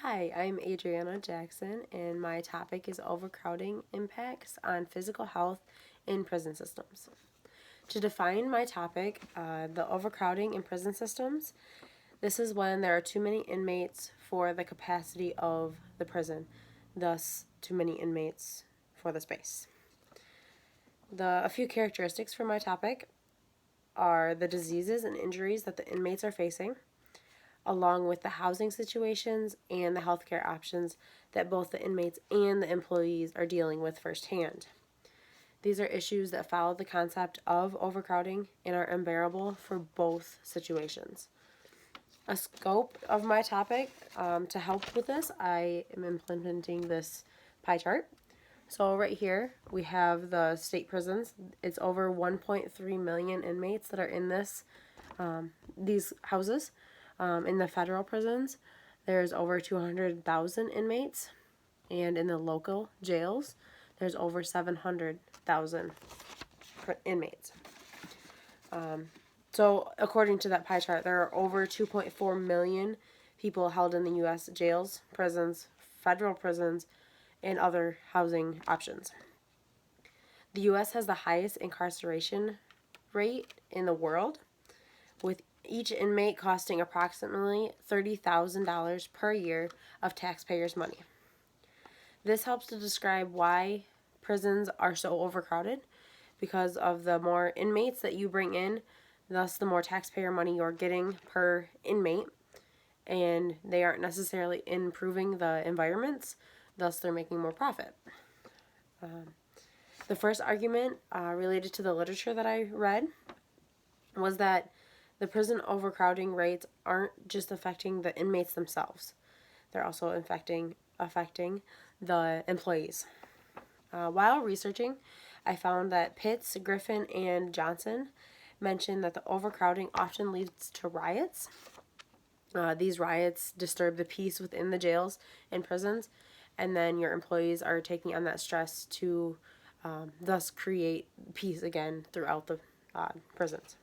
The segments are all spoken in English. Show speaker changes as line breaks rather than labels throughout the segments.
Hi, I'm Adriana Jackson, and my topic is overcrowding impacts on physical health in prison systems. To define my topic, the overcrowding in prison systems, this is when there are too many inmates for the capacity of the prison, thus, too many inmates for the space. A few characteristics for my topic are the diseases and injuries that the inmates are facing, along with the housing situations and the healthcare options that both the inmates and the employees are dealing with firsthand. These are issues that follow the concept of overcrowding and are unbearable for both situations. A scope of my topic, to help with this, I am implementing this pie chart. So right here we have the state prisons. It's over 1.3 million inmates that are in these houses. In the federal prisons, there's over 200,000 inmates, and in the local jails, there's over 700,000 inmates. So according to that pie chart, there are over 2.4 million people held in the U.S. jails, prisons, federal prisons, and other housing options. The U.S. has the highest incarceration rate in the world, with each inmate costing approximately $30,000 per year of taxpayers' money. This helps to describe why prisons are so overcrowded, because of the more inmates that you bring in, thus the more taxpayer money you're getting per inmate, and they aren't necessarily improving the environments, thus they're making more profit. The first argument related to the literature that I read was that the prison overcrowding rates aren't just affecting the inmates themselves. They're also affecting the employees. While researching, I found that Pitts, Griffin, and Johnson mentioned that the overcrowding often leads to riots. These riots disturb the peace within the jails and prisons, and then your employees are taking on that stress to thus create peace again throughout the prisons.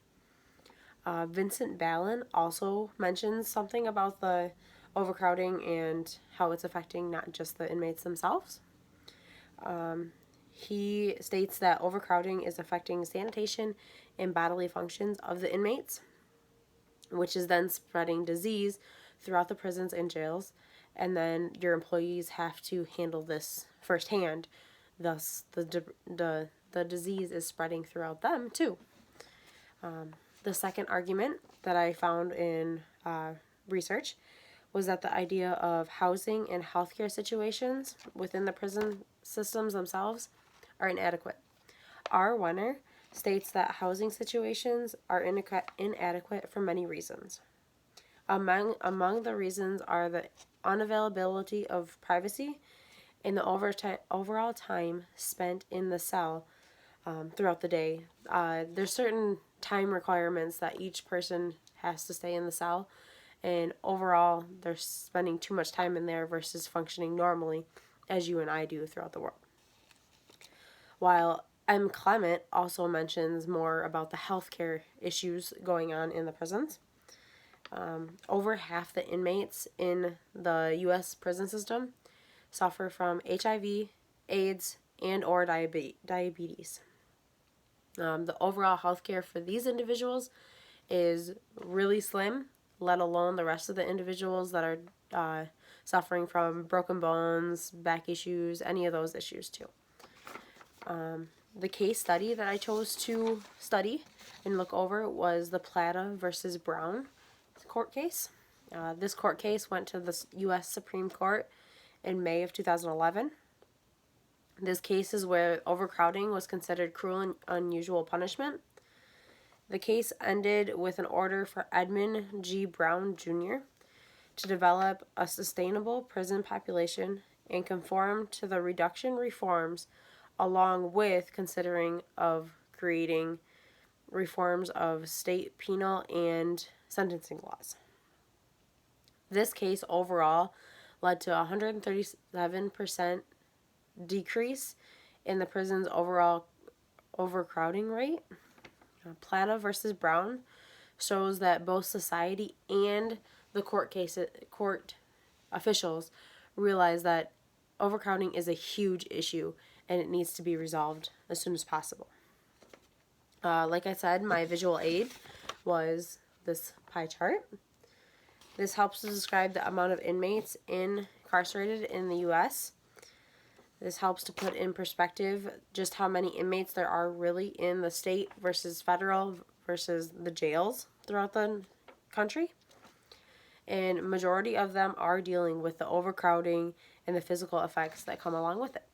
Vincent Ballin also mentions something about the overcrowding and how it's affecting not just the inmates themselves. He states that overcrowding is affecting sanitation and bodily functions of the inmates, which is then spreading disease throughout the prisons and jails, and then your employees have to handle this firsthand. Thus, the disease is spreading throughout them too. The second argument that I found in research was that the idea of housing and healthcare situations within the prison systems themselves are inadequate. R. Wenner states that housing situations are inadequate for many reasons. Among the reasons are the unavailability of privacy and the overall time spent in the cell throughout the day. There's certain time requirements that each person has to stay in the cell, and overall they're spending too much time in there versus functioning normally as you and I do throughout the world. While M. Clement also mentions more about the healthcare issues going on in the prisons. Over half the inmates in the U.S. prison system suffer from HIV, AIDS, and or diabetes. The overall health care for these individuals is really slim, let alone the rest of the individuals that are suffering from broken bones, back issues, any of those issues too. The case study that I chose to study and look over was the Plata versus Brown court case. This court case went to the U.S. Supreme Court in May of 2011. This case is where overcrowding was considered cruel and unusual punishment. The case ended with an order for Edmund G. Brown Jr. to develop a sustainable prison population and conform to the reduction reforms, along with considering of creating reforms of state penal and sentencing laws. This case overall led to a 137% decrease in the prison's overall overcrowding rate. Plata versus Brown shows that both society and the court officials realize that overcrowding is a huge issue and it needs to be resolved as soon as possible. Like I said, my visual aid was this pie chart. This helps to describe the amount of inmates incarcerated in the U.S. This helps to put in perspective just how many inmates there are really in the state versus federal versus the jails throughout the country. And majority of them are dealing with the overcrowding and the physical effects that come along with it.